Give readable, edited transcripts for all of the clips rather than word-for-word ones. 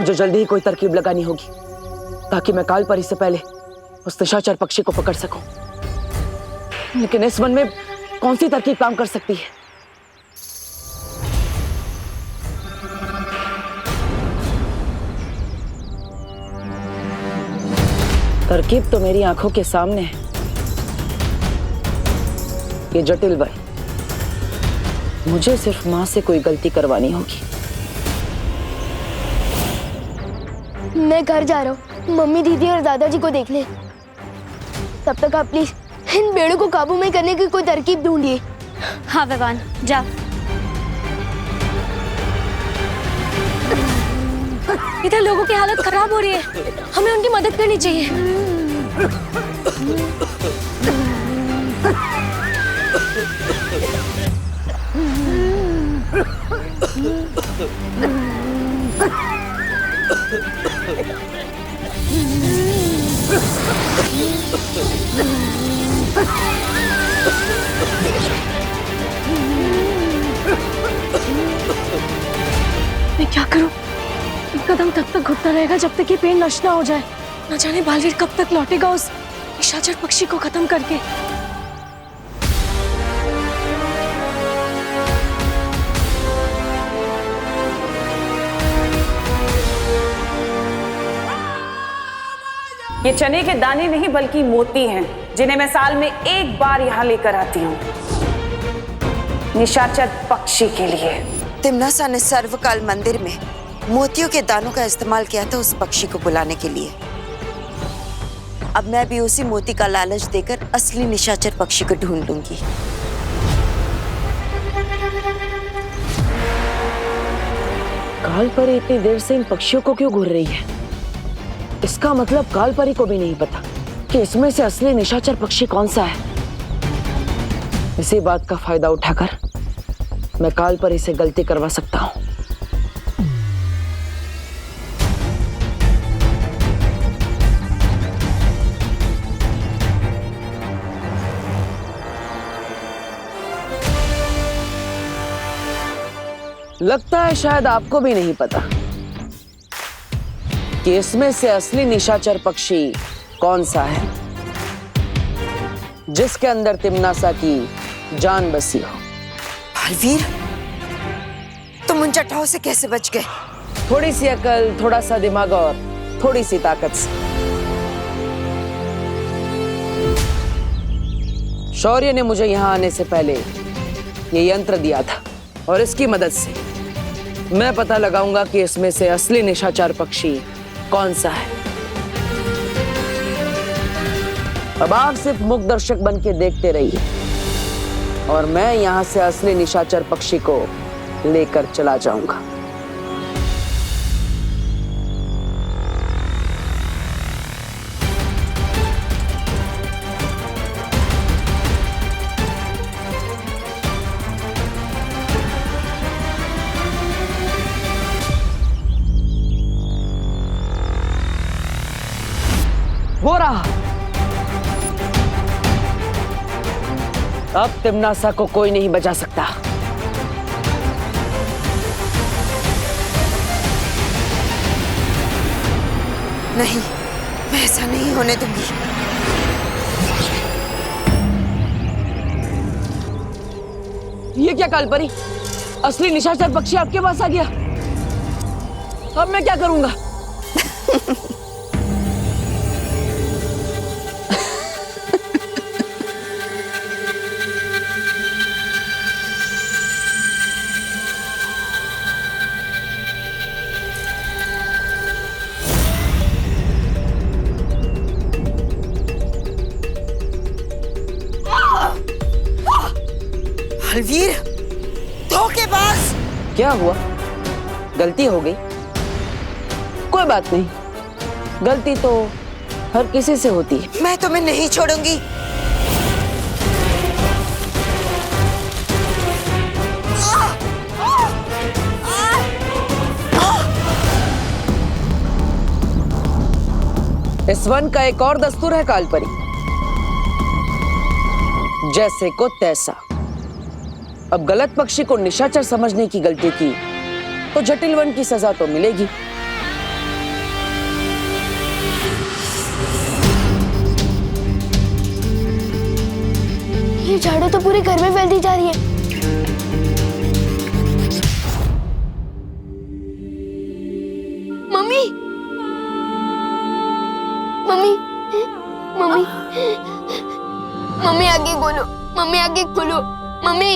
मुझे जल्दी ही कोई तरकीब लगानी होगी ताकि मैं काल परी से पहले उस निशाचर पक्षी को पकड़ सकूं। लेकिन इस वन में कौन सी तरकीब काम कर सकती है? तरकीब तो मेरी आंखों के सामने है। ये जटिल वन, मुझे सिर्फ मां से कोई गलती करवानी होगी। मैं घर जा रहा हूँ, मम्मी दीदी और दादाजी को देख ले। तब तक आप प्लीज इन भेड़ों को काबू में करने की कोई तरकीब ढूंढिए। हाँ विवान, जा। इधर लोगों की हालत खराब हो रही है, हमें उनकी मदद करनी चाहिए। मैं क्या करूं? कदम तब तक घुटता रहेगा जब तक ये पेड़ नष्ट ना हो जाए। न जाने बालवीर कब तक लौटेगा उस निशाचर पक्षी को खत्म करके। ये चने के दाने नहीं बल्कि मोती हैं, जिन्हें मैं साल में एक बार यहाँ लेकर आती हूँ, निशाचर पक्षी के लिए। तिम्नासा ने सर्वकाल मंदिर में मोतियों के दानों का इस्तेमाल किया था उस पक्षी को बुलाने के लिए। अब मैं भी उसी मोती का लालच देकर असली निशाचर पक्षी को ढूंढ लूंगी। काल परी इतनी देर से इन पक्षियों को क्यों घूर रही है? इसका मतलब काल परी को भी नहीं पता कि इसमें से असली निशाचर पक्षी कौन सा है। इसी बात का फायदा उठाकर मैं काल परी से गलती करवा सकता हूँ। लगता है शायद आपको भी नहीं पता कि इसमें से असली निशाचर पक्षी कौन सा है, जिसके अंदर तिम्नासा की जान बसी हो। बालवीर, तुम उन चट्टाओं से कैसे बच गए? थोड़ी सी अकल, थोड़ा सा दिमाग और थोड़ी सी ताकत से। शौर्य ने मुझे यहां आने से पहले ये यंत्र दिया था और इसकी मदद से मैं पता लगाऊंगा कि इसमें से असली निशाचर पक्षी कौन सा है। अब आप सिर्फ मुख दर्शक बन के देखते रहिए और मैं यहां से असली निशाचर पक्षी को लेकर चला जाऊंगा। हो रहा। अब तिम्नासा को कोई नहीं बचा सकता। नहीं, मैं ऐसा नहीं होने दूंगी। ये क्या काल परी? असली निशाचर पक्षी आपके पास आ गया। अब मैं क्या करूंगा? बालवीर, धोखेबाज! क्या हुआ? गलती हो गई? कोई बात नहीं, गलती तो हर किसी से होती है। मैं तुम्हें नहीं छोड़ूंगी। इस वन का एक और दस्तूर है काल परी, जैसे को तैसा। अब गलत पक्षी को निशाचर समझने की गलती की तो जटिल वन की सजा तो मिलेगी। ये झाड़ू तो पूरे घर में फैलती जा रही है। मम्मी, मम्मी, मम्मी, मम्मी आगे खोलो, मम्मी आगे खोलो, मम्मी।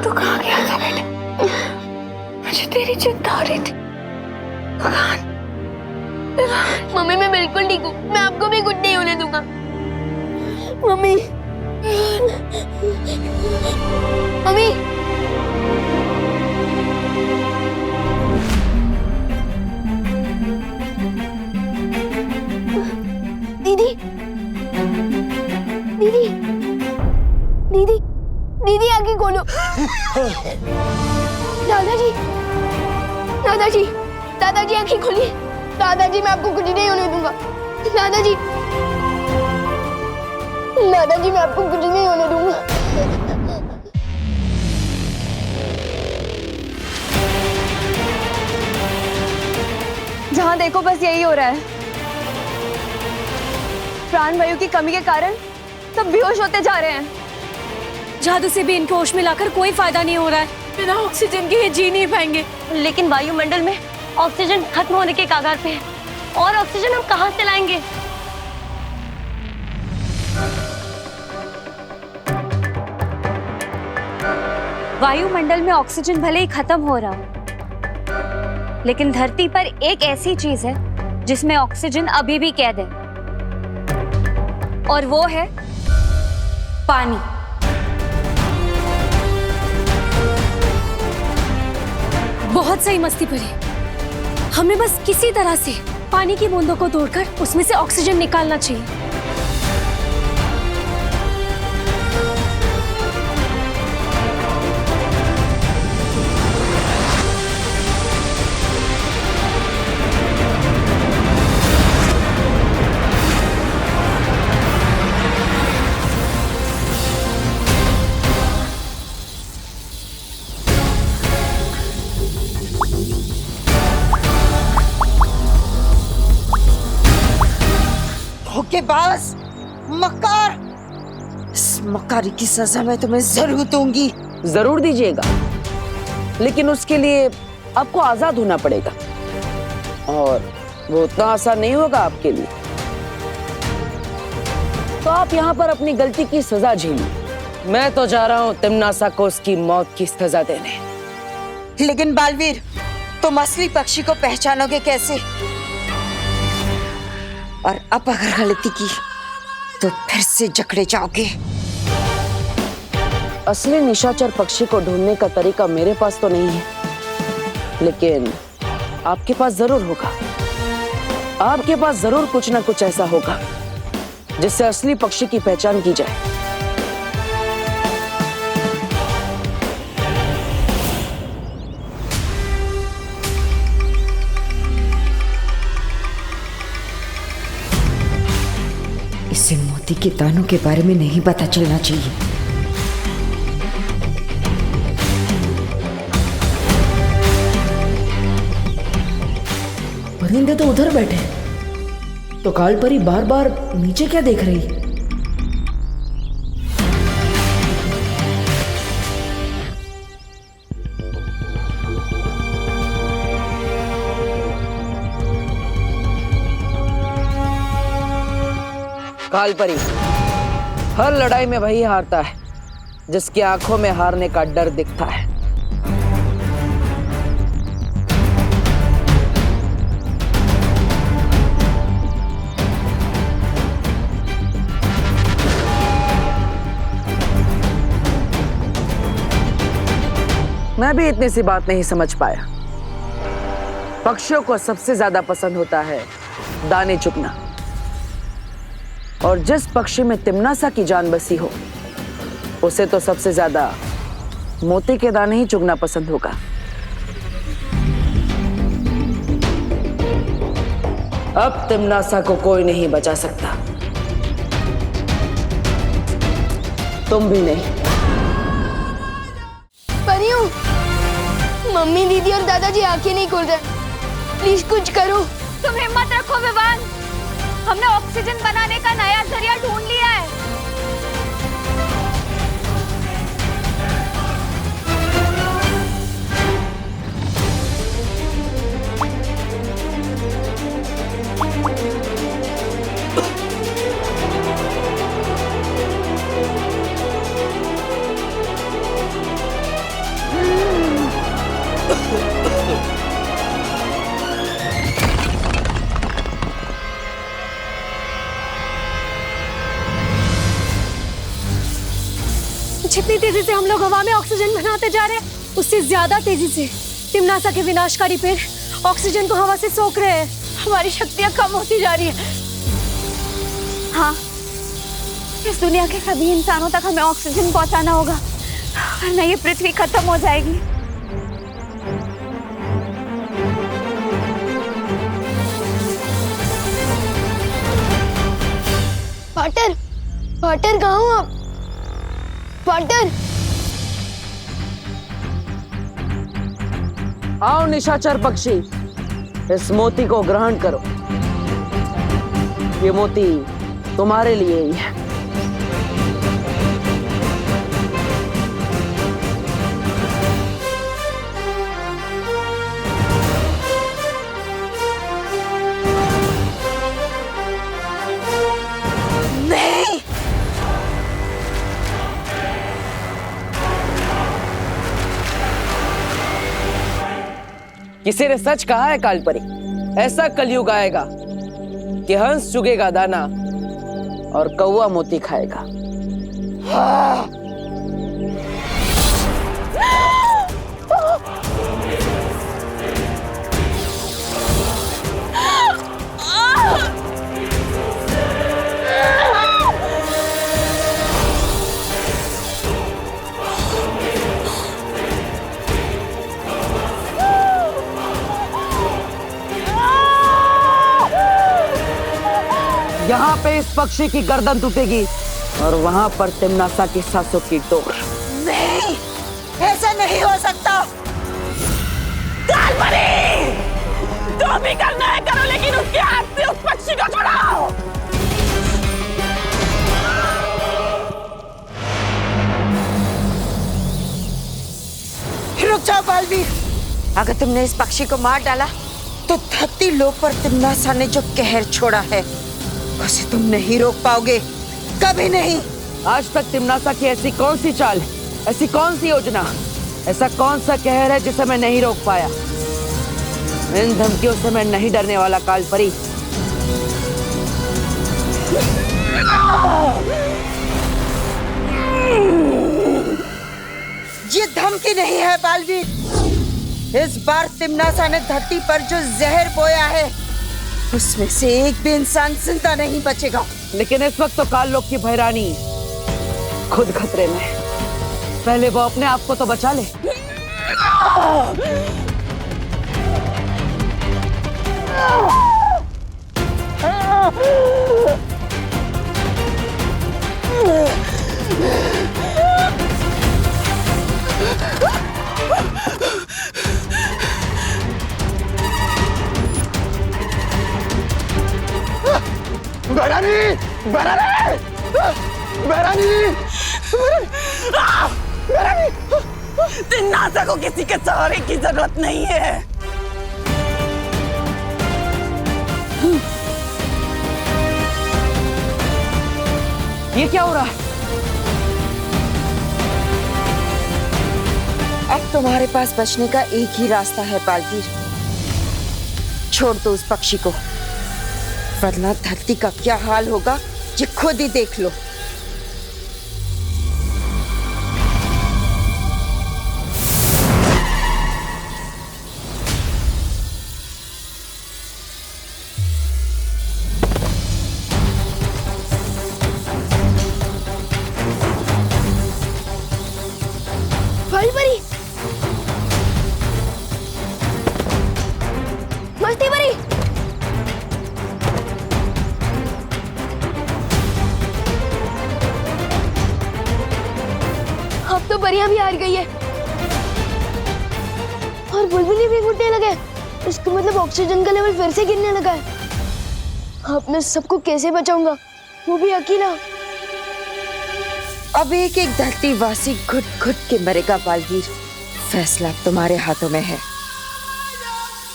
तू कहाँ गया था बेटे? मुझे तेरी चिंता हो रही थी। मम्मी मैं बिल्कुल ठीक हूँ, मैं आपको भी कुछ नहीं होने दूंगा। मम्मी, मम्मी, दीदी, दीदी, दीदी, दीदी आगे खोलो। दादाजी, दादाजी, दादाजी आंखें खोलिए। दादाजी मैं आपको कुछ नहीं होने दूंगा। दादाजी, दादाजी मैं आपको कुछ नहीं होने दूंगा। जहाँ देखो बस यही हो रहा है। प्राण वायु की कमी के कारण सब बेहोश होते जा रहे हैं। जादू से भी इनको होश में लाकर कोई फायदा नहीं हो रहा है। बिना ऑक्सीजन के ये जी नहीं पाएंगे। लेकिन वायुमंडल में ऑक्सीजन खत्म होने के कगार पे है और ऑक्सीजन हम कहाँ से लाएंगे? वायुमंडल में ऑक्सीजन भले ही खत्म हो रहा हो, लेकिन धरती पर एक ऐसी चीज है जिसमें ऑक्सीजन अभी भी कैद है, और वो है पानी। बहुत सही मस्ती पड़ी। हमें बस किसी तरह से पानी की बूंदों को तोड़कर उसमें से ऑक्सीजन निकालना चाहिए। धोखेबाज, मक्कार, इस मक्कारी की सजा मैं तुम्हें जरूर दूंगी। जरूर दीजिएगा, लेकिन उसके लिए आपको आजाद होना पड़ेगा, और वो उतना आसान नहीं होगा आपके लिए। तो आप यहाँ पर अपनी गलती की सजा झेलिए। मैं तो जा रहा हूँ तिम्नासा को उसकी मौत की सजा देने। लेकिन बालवीर, तुम असली पक्षी को पहचानोगे कैसे? और अब अगर गलती की तो फिर से जकड़े जाओगे। असली निशाचर पक्षी को ढूंढने का तरीका मेरे पास तो नहीं है, लेकिन आपके पास जरूर होगा। आपके पास जरूर कुछ ना कुछ ऐसा होगा जिससे असली पक्षी की पहचान की जाए। इसे मोती के दानों के बारे में नहीं पता चलना चाहिए। परिंदे तो उधर बैठे हैं, तो कालपरी बार बार नीचे क्या देख रही है? कालपरी, हर लड़ाई में वही हारता है जिसकी आंखों में हारने का डर दिखता है। मैं भी इतनी सी बात नहीं समझ पाया। पक्षियों को सबसे ज्यादा पसंद होता है दाने चुगना, और जिस पक्षी में तिम्नासा की जान बसी हो उसे तो सबसे ज्यादा मोती के दाने ही चुगना पसंद होगा। अब तिम्नासा को कोई नहीं बचा सकता, तुम भी नहीं। परियों, मम्मी, दीदी और दादाजी आंखें नहीं खोल रहे। प्लीज कुछ करो। तुम हिम्मत रखो विवान, हमने ऑक्सीजन बनाने का नया जरिया ढूंढ लिया है। तेजी से हम लोग हवा में ऑक्सीजन बनाते जा रहे हैं, उससे ज्यादा तेजी से तिम्नासा के विनाशकारी पेड़ ऑक्सीजन को हवा से सोख रहे हैं। हमारी शक्तियां कम होती जा रही है। हाँ, इस दुनिया के सभी इंसानों तक हमें ऑक्सीजन पहुंचाना होगा, वरना ये पृथ्वी खत्म हो जाएगी। पार्टनर, पार्टनर कहाँ हो आप? पार्टनर, आओ निशाचर पक्षी, इस मोती को ग्रहण करो। ये मोती तुम्हारे लिए ही है। किसी ने सच कहा है कालपरी, ऐसा कलयुग आएगा कि हंस चुगेगा दाना और कौवा मोती खाएगा। यहाँ पे इस पक्षी की गर्दन टूटेगी और वहां पर तिम्नासा की सांसों की डोर। नहीं, ऐसा नहीं हो सकता। कालपरी, जो भी करना है करो, लेकिन उसके हाथ से उस पक्षी को छुड़ाओ। रुक जाओ बालवीर, अगर तुमने इस पक्षी को मार डाला तो धरती लोक पर तिम्नासा ने जो कहर छोड़ा है उसे तुम नहीं रोक पाओगे, कभी नहीं। आज तक तिम्नासा की ऐसी कौन सी चाल, ऐसी कौन सी योजना, ऐसा कौन सा कहर है जिसे मैं नहीं रोक पाया? इन धमकियों से मैं नहीं डरने वाला कालपरी। ये धमकी नहीं है बालवीर, इस बार तिम्नासा ने धरती पर जो जहर बोया है उसमें से एक भी इंसान जिंदा नहीं बचेगा। लेकिन इस वक्त तो काललोक की भैरानी खुद खतरे में है। पहले वो अपने आप को तो बचा ले। बहरानी, बहरानी, बहरानी, बहरानी। तिम्नासा को किसी के सहारे की जरूरत नहीं है। ये क्या हो रहा है? अब तुम्हारे पास बचने का एक ही रास्ता है बालवीर, छोड़ दो उस पक्षी को, वरना धरती का क्या हाल होगा ये खुद ही देख लो। कालपरी, मस्ती परी, अब तो परियां भी हार गई है और बुलबुली भी फूटने लगे। इसका मतलब ऑक्सीजन का लेवल फिर से गिरने लगा है। अब मैं सबको कैसे बचाऊंगा, वो भी अकेला। अब एक एक धरतीवासी घुट घुट के मरेगा बालवीर, फैसला तुम्हारे हाथों में है।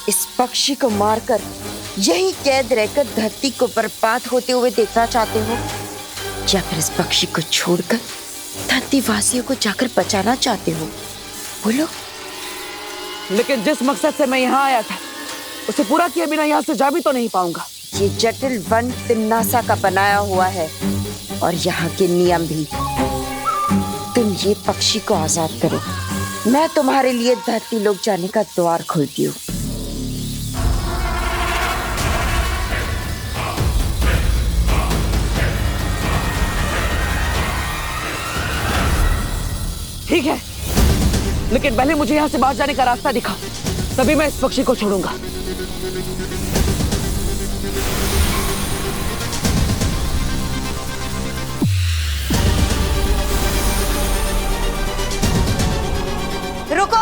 इस पक्षी को मारकर यही कैद रहकर धरती को बर्बाद होते हुए देखना चाहते हो, या फिर इस पक्षी को छोड़कर धरतीवासियों को जाकर बचाना चाहते हो? बोलो। लेकिन जिस मकसद से मैं यहाँ आया था उसे पूरा किए बिना यहाँ से जा भी तो नहीं पाऊंगा। ये जटिल वन तिम्नासा का बनाया हुआ है और यहाँ के नियम भी तुम ये पक्षी को आजाद करो, मैं तुम्हारे लिए धरती लोक जाने का द्वार खोलती हूँ। ठीक है, लेकिन पहले मुझे यहाँ से बाहर जाने का रास्ता दिखाओ, तभी मैं इस पक्षी को छोड़ूंगा। रुको,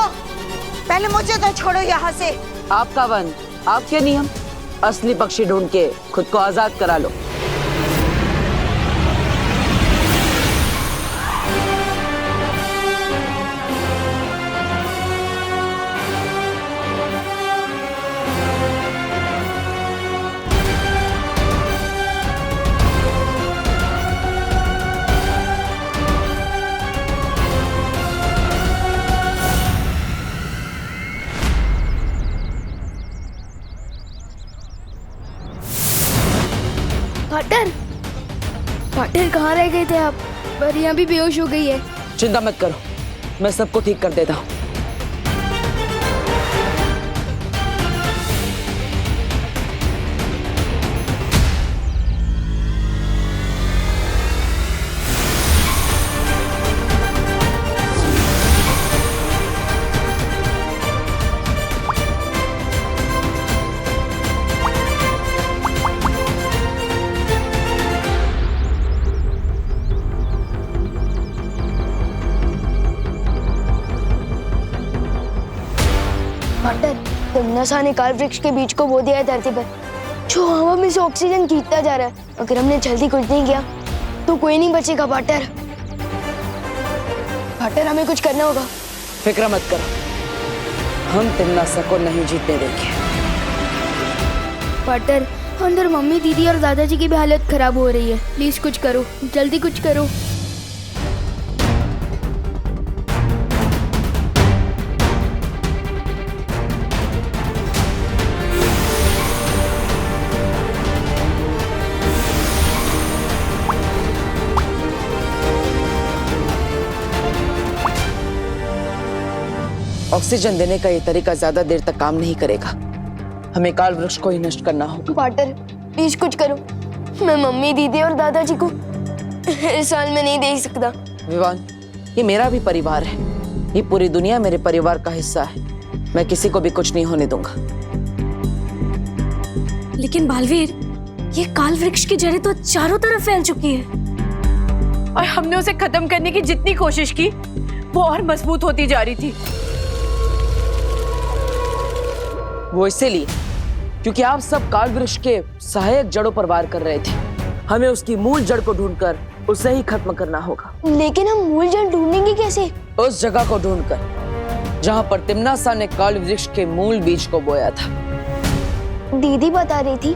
पहले मुझे तो छोड़ो यहाँ से। आपका वन, आपके नियम, असली पक्षी ढूंढ के खुद को आजाद करा लो। पार्टनर, पार्टनर कहाँ रह गए थे आप? परियां भी बेहोश हो गई है। चिंता मत करो, मैं सबको ठीक कर देता हूँ। पार्टनर, तमन्ना ने काल वृक्ष के बीज को बो दिया है धरती पर, जो हवा में से ऑक्सीजन खींचता जा रहा है। अगर हमने जल्दी कुछ नहीं किया तो कोई नहीं बचेगा पार्टनर। पार्टनर, हमें कुछ करना होगा। फिक्र मत करो, हम तिमनासा को नहीं जीतने देंगे। पार्टनर, अंदर मम्मी, दीदी और दादाजी की भी हालत खराब हो रही है। प्लीज कुछ करो, जल्दी कुछ करो। ऑक्सीजन देने का ये तरीका ज्यादा देर तक काम नहीं करेगा, हमें काल वृक्ष को ही नष्ट करना होगा। पार्टनर, प्लीज कुछ करो। मैं मम्मी, दीदी और दादाजी को इस हाल में नहीं देख सकता। विवान, ये मेरा भी परिवार है, ये पूरी दुनिया मेरे परिवार का हिस्सा है। मैं किसी को भी कुछ नहीं होने दूंगा। लेकिन बालवीर, ये काल वृक्ष की जड़ें तो चारों तरफ फैल चुकी है और हमने उसे खत्म करने की जितनी कोशिश की वो और मजबूत होती जा रही थी। वो इसीलिए क्योंकि आप सब काल वृक्ष के सहायक जड़ों पर वार कर रहे थे। हमें उसकी मूल जड़ को ढूंढकर उसे ही खत्म करना होगा। लेकिन हम मूल जड़ ढूंढेंगे कैसे? उस जगह को ढूंढकर जहां पर तिमनासा ने काल वृक्ष के मूल बीज को बोया था। दीदी बता रही थी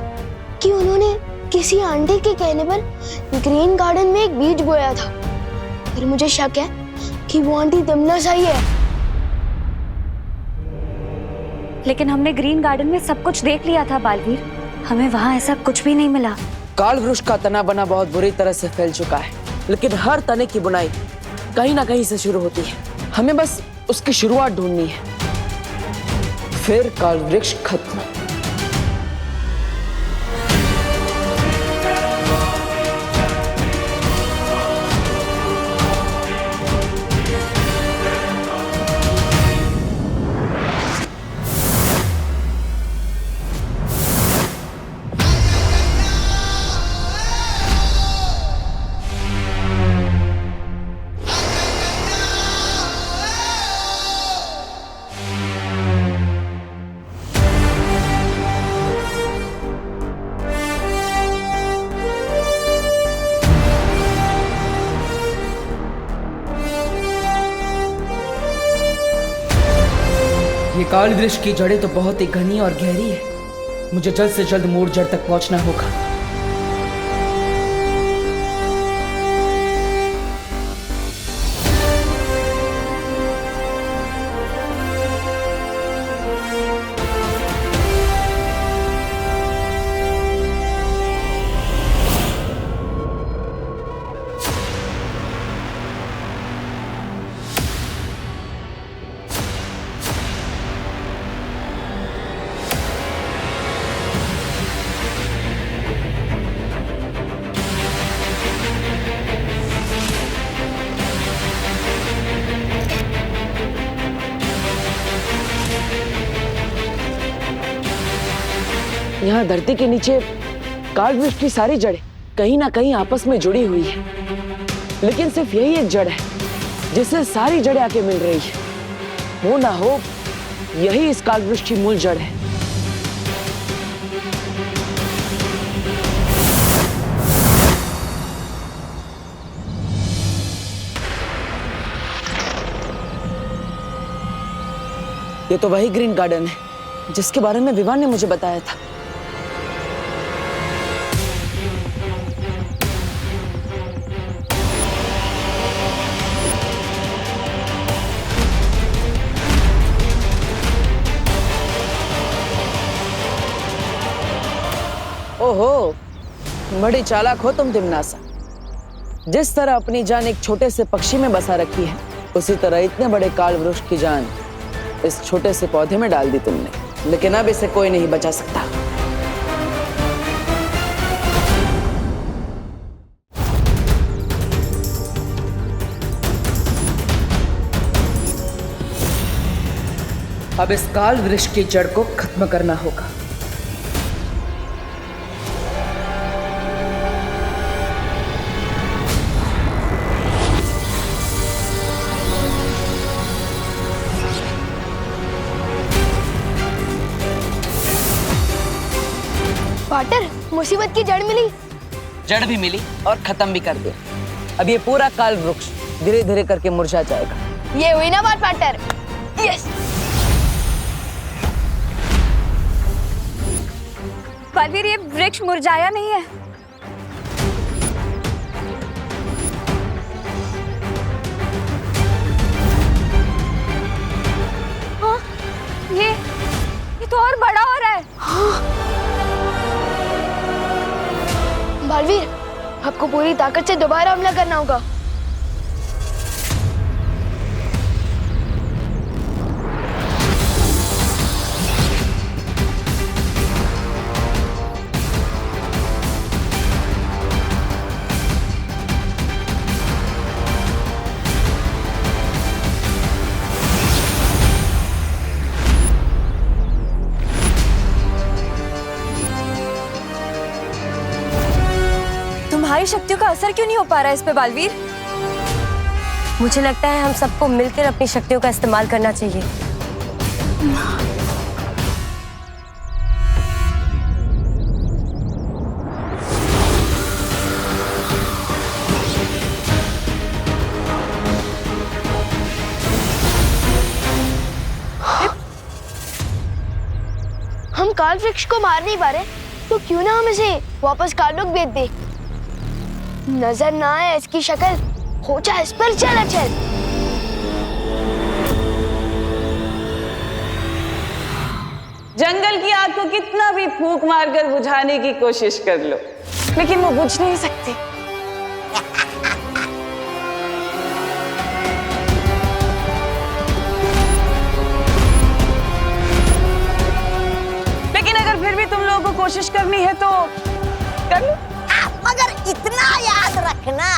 कि उन्होंने किसी आंटी के कहने पर ग्रीन गार्डन में एक बीज बोया था। पर मुझे शक है कि वो आंटी तिमनासा ही है। लेकिन हमने ग्रीन गार्डन में सब कुछ देख लिया था बालवीर, हमें वहाँ ऐसा कुछ भी नहीं मिला। काल वृक्ष का तना बना बहुत बुरी तरह से फैल चुका है, लेकिन हर तने की बुनाई कहीं ना कहीं से शुरू होती है। हमें बस उसकी शुरुआत ढूंढनी है, फिर काल वृक्ष खत्म। ये काल वृक्ष की जड़ें तो बहुत ही घनी और गहरी है। मुझे जल्द से जल्द मूल जड़ तक पहुंचना होगा। यहाँ धरती के नीचे काल वृक्ष की सारी जड़ें कहीं ना कहीं आपस में जुड़ी हुई है, लेकिन सिर्फ यही एक जड़ है जिससे सारी जड़ें आके मिल रही है। हो ना हो यही इस काल वृक्ष की मूल जड़ है। ये तो वही ग्रीन गार्डन है जिसके बारे में विवान ने मुझे बताया था। ओहो, बड़ी चालाक हो तुम तिमनासा। जिस तरह अपनी जान एक छोटे से पक्षी में बसा रखी है, उसी तरह इतने बड़े काल वृक्ष की जान इस छोटे से पौधे में डाल दी तुमने। लेकिन अब इसे कोई नहीं बचा सकता। अब इस काल वृक्ष की जड़ को खत्म करना होगा। पार्टनर, मुसीबत की जड़ मिली। जड़ भी मिली और खत्म भी कर दिया। अब ये पूरा काल वृक्ष धीरे धीरे करके मुरझा जाएगा। ये हुई ना बात पार्टनर। यस। बलवीर, ये वृक्ष मुरझाया नहीं है। हाँ, ये तो और बड़ा हो रहा है। बलवीर, आपको पूरी ताकत से दोबारा हमला करना होगा। तुम्हारी शक्तियों का असर क्यों नहीं हो पा रहा है इस पे बालवीर? मुझे लगता है हम सबको मिलकर अपनी शक्तियों का इस्तेमाल करना चाहिए। हम काल वृक्ष को मार नहीं पा रहे, तो क्यों ना हम इसे वापस काललोक भेज दे। नजर ना आए इसकी शक्ल, हो जाए इस पर चल चल। जंगल की आग को कितना भी फूंक मारकर बुझाने की कोशिश कर लो, लेकिन वो बुझ नहीं सकती। लेकिन अगर फिर भी तुम लोगों को कोशिश करनी है तो कर लो। मगर इतना याद रखना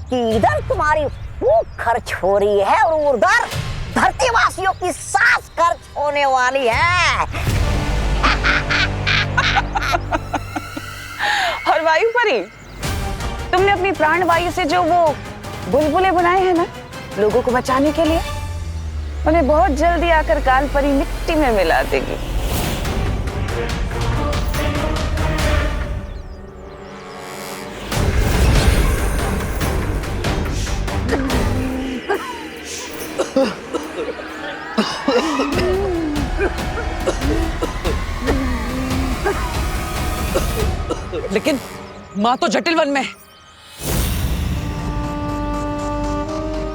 कि इधर तुम्हारी फूंक खर्च हो रही है और उधर धरतीवासियों की सांस खर्च होने वाली है। और वायु परी, तुमने अपनी प्राण वायु से जो वो बुलबुले बनाए हैं ना लोगों को बचाने के लिए, उन्हें बहुत जल्दी आकर काल परी मिट्टी में मिला देगी। लेकिन माँ तो जटिल वन में है।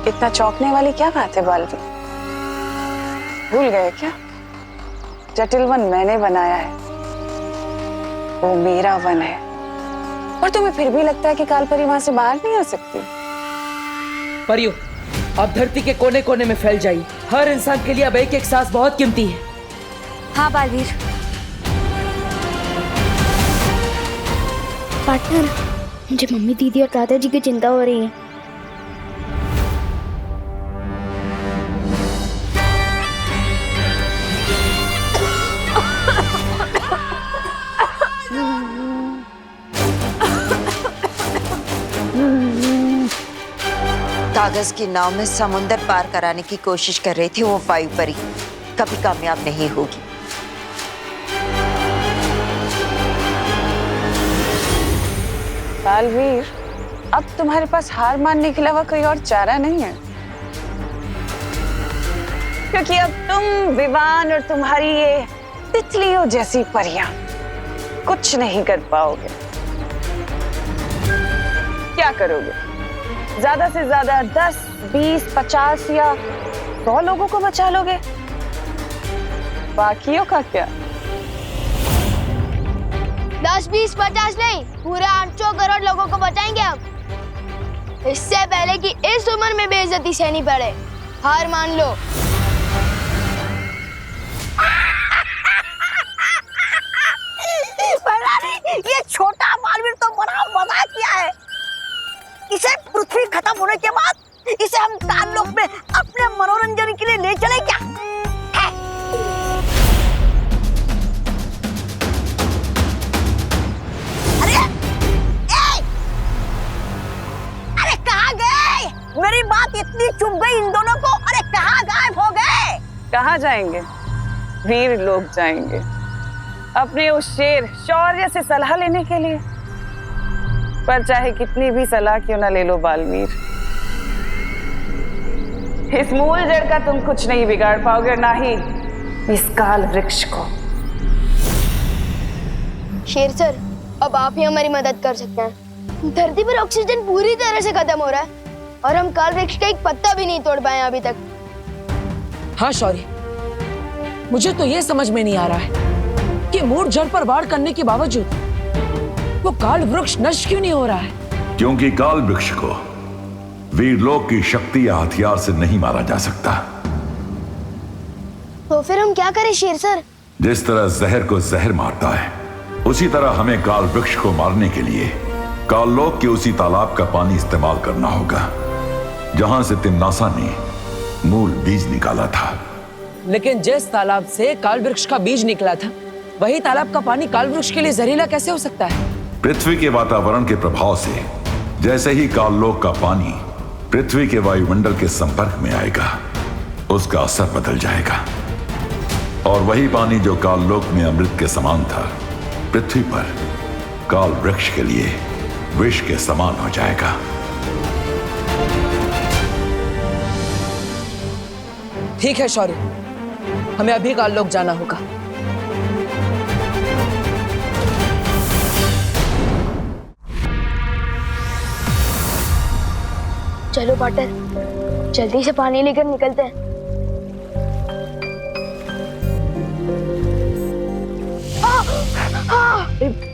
इतना चौंकने वाली क्या बात है बालवीर? भूल गए क्या? जटिल वन मैंने बनाया है, वो मेरा वन है। और तुम्हें फिर भी लगता है कि कालपरी वहां से बाहर नहीं आ सकती? परियो, आप धरती के कोने कोने में फैल जाइए। हर इंसान के लिए अब एक एक सांस बहुत कीमती है। हाँ बालवीर। पार्टनर, मुझे मम्मी, दीदी और दादाजी की चिंता हो रही है। कागज की नाव में समुंदर पार कराने की कोशिश कर रही थी वो वायु परी कभी कामयाब नहीं होगी। बालवीर, अब तुम्हारे पास हार मानने के अलावा कोई और चारा नहीं है, क्योंकि अब तुम, विवान और तुम्हारी ये तितलियों जैसी परियां कुछ नहीं कर पाओगे। क्या करोगे? ज्यादा से ज्यादा 10, 20, 50 या 100 लोगों को बचा लोगे। बाकियों का क्या? 10, 20, 50 नहीं, पूरे 800 करोड़ लोगों को बचाएंगे हम। इससे पहले कि इस उम्र में बेइज्जती सहनी पड़े, हार मान लो। ये छोटा बालवीर तो बड़ा मजाक किया है। इसे पृथ्वी खत्म होने के बाद इसे हम काललोक में अपने मनोरंजन के लिए ले चले क्या? अरे कहाँ गए? मेरी बात इतनी चुभ गई इन दोनों को। अरे कहाँ गायब हो गए? कहाँ जाएंगे? वीर लोग जाएंगे अपने उस शेर शौर्य से सलाह लेने के लिए। पर चाहे कितनी भी सलाह क्यों ना ले लो बालवीर, इस मूल जड़ का तुम कुछ नहीं बिगाड़ पाओगे, ना ही इस काल वृक्ष को। शेर सर, अब आप ही हमारी मदद कर सकते हैं। धरती पर ऑक्सीजन पूरी तरह से खत्म हो रहा है और हम काल वृक्ष का एक पत्ता भी नहीं तोड़ पाए अभी तक। हाँ शौर्य, मुझे तो ये समझ में नहीं आ रहा है कि मूल जड़ पर वार करने के बावजूद वो काल वृक्ष नष्ट क्यों नहीं हो रहा है? क्योंकि काल वृक्ष को वीरलोक की शक्ति या हथियार से नहीं मारा जा सकता। तो फिर हम क्या करें शेर सर? जिस तरह जहर को जहर मारता है, उसी तरह हमें काल वृक्ष को मारने के लिए काललोक के उसी तालाब का पानी इस्तेमाल करना होगा जहां से तिम्नासा ने मूल बीज निकाला था। लेकिन जिस तालाब से काल वृक्ष का बीज निकला था, वही तालाब का पानी काल वृक्ष के लिए जहरीला कैसे हो सकता है? पृथ्वी के वातावरण के प्रभाव से जैसे ही काललोक का पानी पृथ्वी के वायुमंडल के संपर्क में आएगा, उसका असर बदल जाएगा और वही पानी जो काललोक में अमृत के समान था, पृथ्वी पर काल वृक्ष के लिए विष के समान हो जाएगा। ठीक है शौर्य, हमें अभी काललोक जाना होगा। चलो पाटर, जल्दी से पानी लेकर निकलते हैं।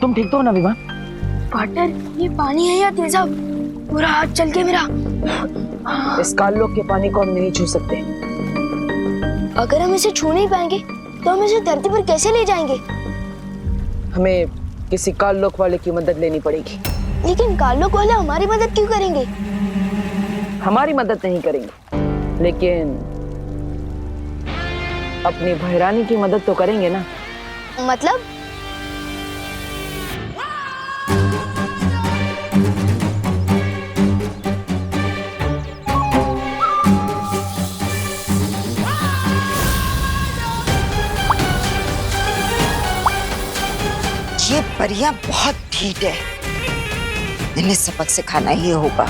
तुम ठीक तो हो ना विवान? पाटर, ये पानी है या तेजाब? पूरा हाथ चल के मेरा। इस काललोक के पानी को हम नहीं छू सकते। अगर हम इसे छू नहीं पाएंगे तो हम इसे धरती पर कैसे ले जाएंगे? हमें किसी काललोक वाले की मदद लेनी पड़ेगी। लेकिन काललोक वाले हमारी मदद क्यों करेंगे? हमारी मदद नहीं करेंगे, लेकिन अपनी भैरानी की मदद तो करेंगे ना। मतलब? ये परियां बहुत ढीठ है, इन्हें सबक सिखाना ही होगा।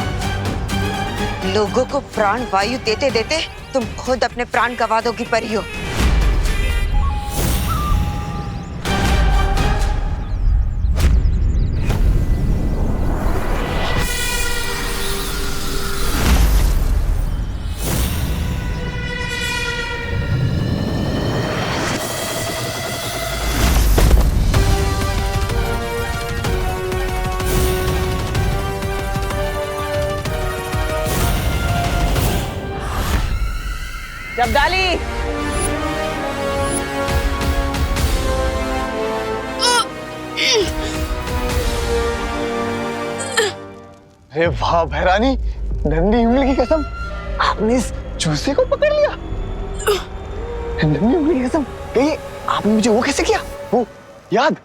लोगों को प्राण वायु देते देते तुम खुद अपने प्राण गंवा दोगी परियों। जब्दाली, अरे वाह भैरानी, नन्ही उंगली की कसम, आपने इस चूसे को पकड़ लिया। नन्ही उंगली की कसम, कहिए आपने मुझे वो कैसे किया? वो याद?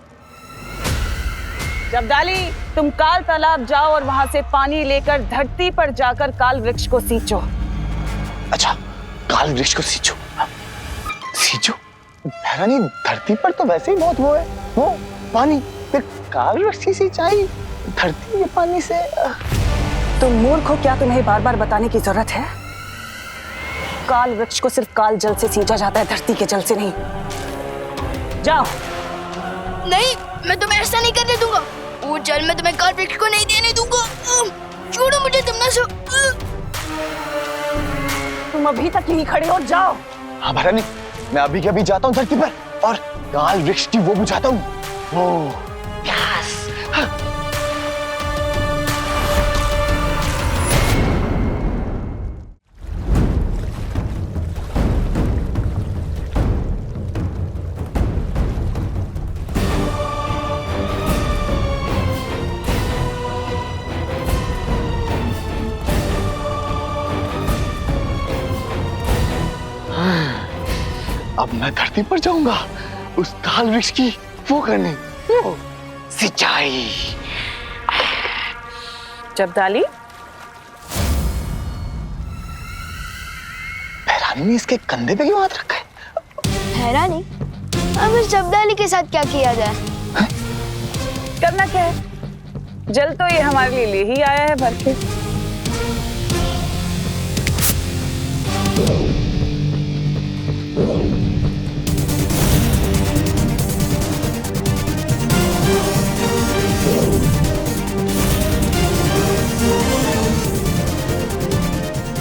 जब्दाली, तुम काल तालाब जाओ और वहां से पानी लेकर धरती पर जाकर काल वृक्ष को सींचो। अच्छा, काल वृक्ष को सींचो? सींचो? भैरानी, धरती पर तो वैसे ही बहुत वो पानी, फिर काल वृक्ष की सिंचाई धरती के पानी से? तुम मूर्ख हो क्या? तुम्हें बार बार बताने की जरूरत है? काल वृक्ष को सिर्फ काल जल से सींचा जाता है, धरती के जल से नहीं। जाओ। नहीं, मैं तुम्हें ऐसा नहीं करने दूंगा। वो जल मैं तुम्हें काल वृक्ष को नहीं देने दूंगा। छोड़ो मुझे, तमन्ना। तुम अभी तक यहीं खड़े हो, जाओ। हाँ भैरानी, मैं अभी के अभी जाता हूँ धरती पर और काल वृक्ष की वो बुझाता हूँ। यस। अब मैं धरती पर जाऊंगा उस काल वृक्ष की वो करने, वो सिंचाई। जब्दाली, भैरानी ने इसके कंधे पे क्यों हाथ रखा है? हैरानी, अब इस जब्दाली के साथ क्या किया जाए? करना क्या है? जल तो ये हमारे लिए ही आया है भर के।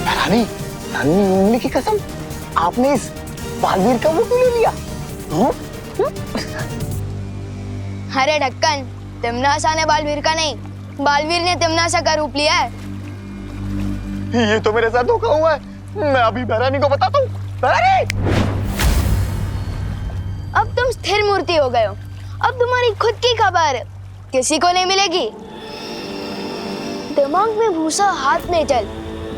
भैरानी, नन्ही उंगली की कसम, आपने इस बालवीर का वो क्यों ले लिया? अरे ढक्कन, तिमनासा ने बालवीर का नहीं, बालवीर ने तिमनासा का रूप लिया है। ये तो मेरे साथ धोखा हुआ है। मैं अभी भैरानी को बताता हूँ। भैरानी! अब तुम स्थिर मूर्ति हो गए हो। अब तुम्हारी खुद की खबर किसी को नहीं मिलेगी। दिमाग में भूसा, हाथ में जल,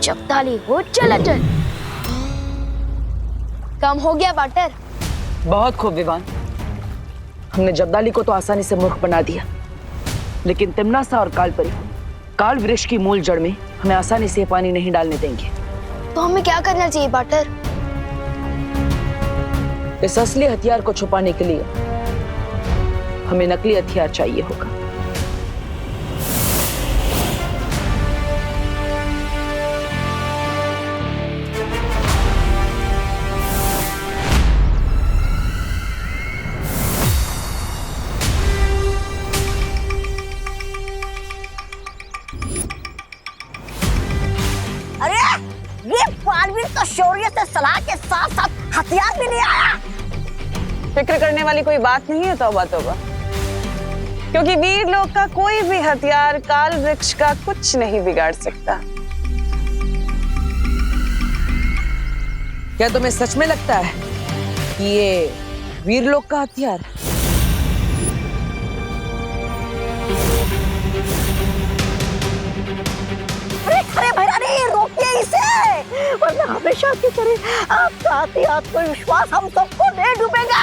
जब्दाली हो चल। काम हो गया पार्टनर। बहुत खूब विवान। हमने जब्दाली को तो आसानी से मूर्ख बना दिया, लेकिन तिमनासा और कालपरी काल वृक्ष की मूल जड़ में हमें आसानी से पानी नहीं डालने देंगे। तो हमें क्या करना चाहिए पार्टनर? इस असली हथियार को छुपाने के लिए हमें नकली हथियार चाहिए होगा। अरे ये बालवीर तो शौर्य से सलाह के साथ साथ हथियार भी ले आया। फिक्र करने वाली कोई बात नहीं है, तौबा तौबा, क्योंकि वीर लोग का कोई भी हथियार काल वृक्ष का कुछ नहीं बिगाड़ सकता। क्या तुम्हें सच में लगता है कि ये वीर लोग का हथियार है? अरे भैरानी, रोकिए इसे, वरना हमेशा की तरह आपका आत्मविश्वास हम सबको दे डूबेगा।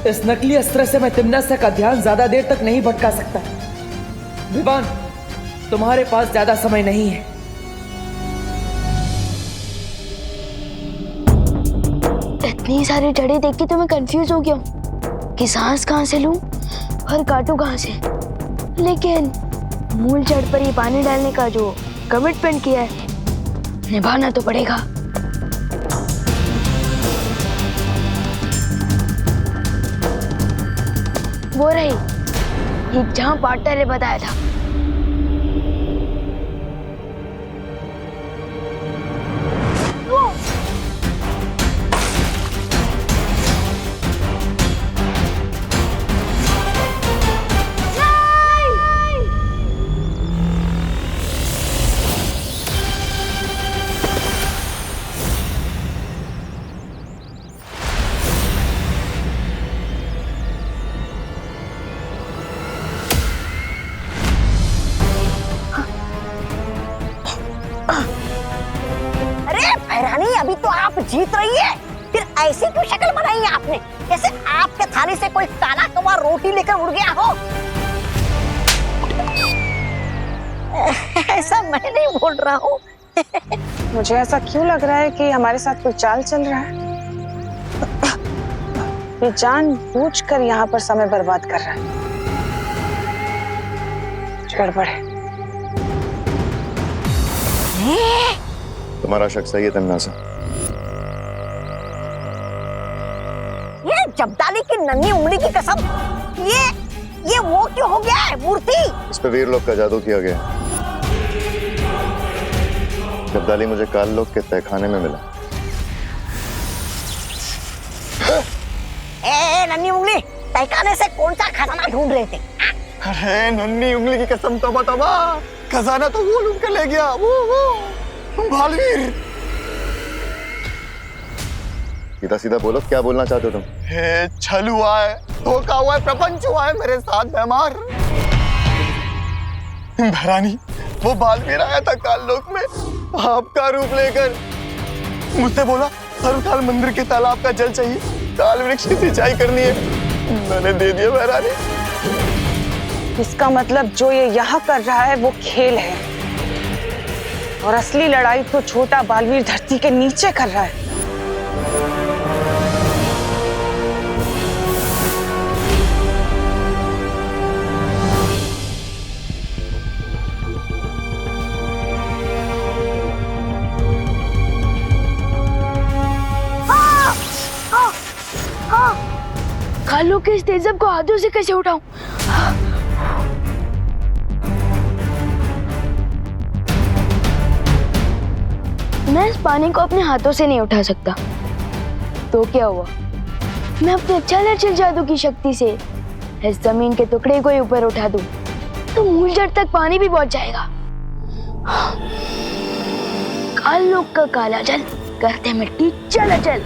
इस नकली अस्त्र से मैं तिमनासा का ध्यान ज्यादा देर तक नहीं भटका सकता। विवान, तुम्हारे पास ज्यादा समय नहीं है। इतनी सारी जड़ें देख के तो मैं कंफ्यूज हो गया हूँ कि सांस कहाँ से लूं और काटूं कहाँ से। लेकिन मूल जड़ पर ही पानी डालने का जो कमिटमेंट किया है, निभाना तो पड़ेगा। वो रही ये जहाँ पार्टनर ने बताया था। जीत रही है, फिर ऐसी क्यों शक्ल बनाई है आपने, जैसे आपके थाली से कोई काला कौवा रोटी लेकर उड़ गया हो। ऐसा मैं नहीं बोल रहा हूँ। मुझे ऐसा क्यों लग रहा है कि हमारे साथ कोई चाल चल रहा है? ये जानबूझकर यहाँ पर समय बर्बाद कर रहा है। गड़बड़ है। तुम्हारा शक सही है तन्नासा। ये जब्दाली की नन्ही उंगली की कसम, ये वो क्यों हो गया है मूर्ति? इस पे वीर लोग का जादू किया गया। जब्दाली मुझे काल लोग के तहखाने में मिला। नन्ही उंगली, तहखाने से कौन सा खजाना ढूंढ रहे थे? अरे नन्ही उंगली की कसम, तौबा तौबा, खजाना तो वो लूट के ले गया, वो बालवीर। सीधा सीधा बोलो, क्या बोलना चाहते हो तुम? छल हुआ है, धोखा हुआ है, प्रपंच हुआ है मेरे साथ बेमार। भरानी, वो बालवीर आया था काल लोक में आपका रूप लेकर, मुझसे बोला सर्वकाल मंदिर के तालाब का जल चाहिए, काल वृक्ष की सिंचाई करनी है। मैंने दे दिया भरानी। इसका मतलब जो ये यहाँ कर रहा है वो खेल है, और असली लड़ाई तो छोटा बालवीर धरती के नीचे कर रहा है। कालो के इस तेजब को हाथों से कैसे उठाऊं? मैं इस पानी को अपने हाथों से नहीं उठा सकता। तो क्या हुआ, मैं अपने चल जादू की शक्ति से इस जमीन के टुकड़े को ही ऊपर उठा दूं तो मूल जड़ तक पानी भी पहुंच जाएगा। काल लोक का काला जल करते मिट्टी चल चल।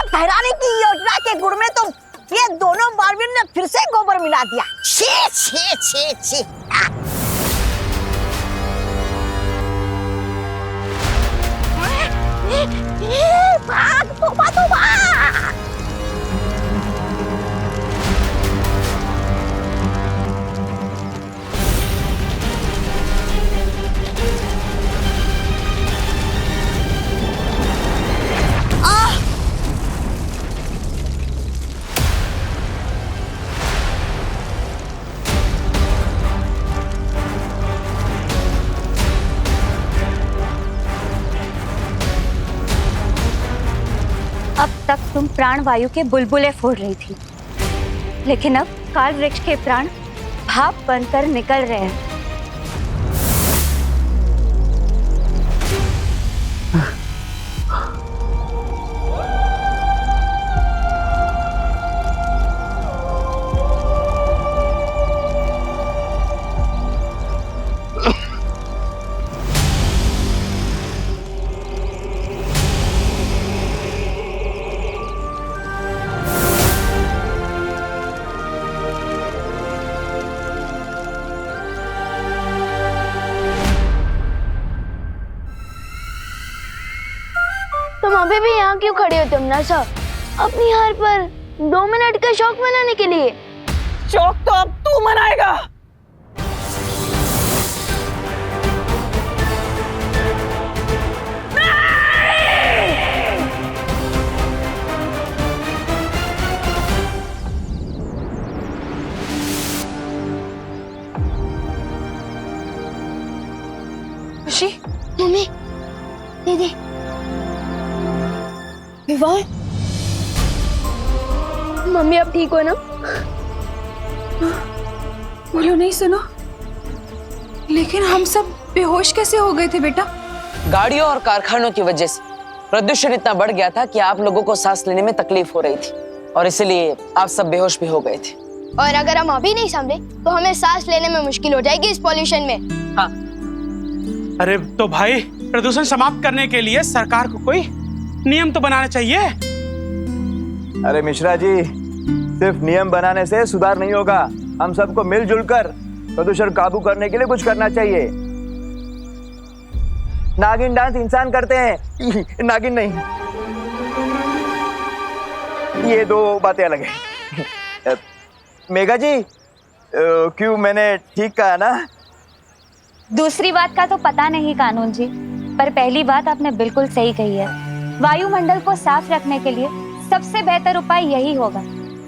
बहरानी की योजना के गुण में तो ये दोनों बालवीर ने फिर से गोबर मिला दिया। छी छी छी छी। भाग तोबा तोबा। अब तक तुम प्राण वायु के बुलबुले फोड़ रही थी, लेकिन अब काल वृक्ष के प्राण भाप बनकर निकल रहे हैं। तुम अभी भी यहाँ क्यों खड़े हो तमन्ना? अपनी हार पर 2 मिनट का शौक मनाने के लिए? शौक तो अब तू मनाएगा। खुशी, मम्मी, दीदी, विवान, मम्मी अब ठीक हो ना? बोलो नहीं सुनो। लेकिन हम सब बेहोश कैसे हो गए थे बेटा? गाड़ियों और कारखानों की वजह से प्रदूषण इतना बढ़ गया था कि आप लोगों को सांस लेने में तकलीफ हो रही थी और इसलिए आप सब बेहोश भी हो गए थे। और अगर हम अभी नहीं संभले तो हमें सांस लेने में मुश्किल हो जाएगी इस पॉल्यूशन में। हाँ। अरे तो भाई, प्रदूषण समाप्त करने के लिए सरकार को कोई नियम तो बनाना चाहिए। अरे मिश्रा जी, सिर्फ नियम बनाने से सुधार नहीं होगा। हम सबको मिलजुल कर प्रदूषण काबू करने के लिए कुछ करना चाहिए। नागिन डांस इंसान करते हैं, नागिन नहीं। ये दो बातें अलग हैं। मेघा जी, क्यों मैंने ठीक कहा ना? दूसरी बात का तो पता नहीं कानून जी, पर पहली बात आपने बिल्कुल सही कही है। वायुमंडल को साफ रखने के लिए सबसे बेहतर उपाय यही होगा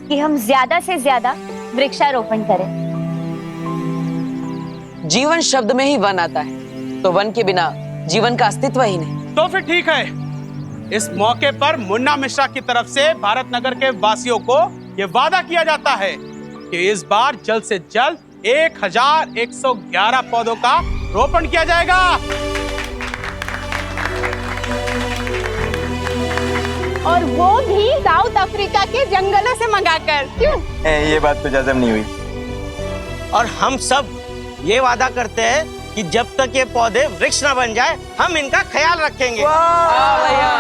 कि हम ज्यादा से ज्यादा वृक्षारोपण करें। जीवन शब्द में ही वन आता है, तो वन के बिना जीवन का अस्तित्व ही नहीं। तो फिर ठीक है, इस मौके पर मुन्ना मिश्रा की तरफ से भारत नगर के वासियों को ये वादा किया जाता है कि इस बार जल्द से जल्द 1111 पौधों का रोपण किया जाएगा। और वो भी साउथ अफ्रीका के जंगलों से मंगाकर। क्यों? ये बात तो जज़म नहीं हुई। और हम सब ये वादा करते हैं कि जब तक ये पौधे वृक्ष ना बन जाए, हम इनका ख्याल रखेंगे। वाह भैया।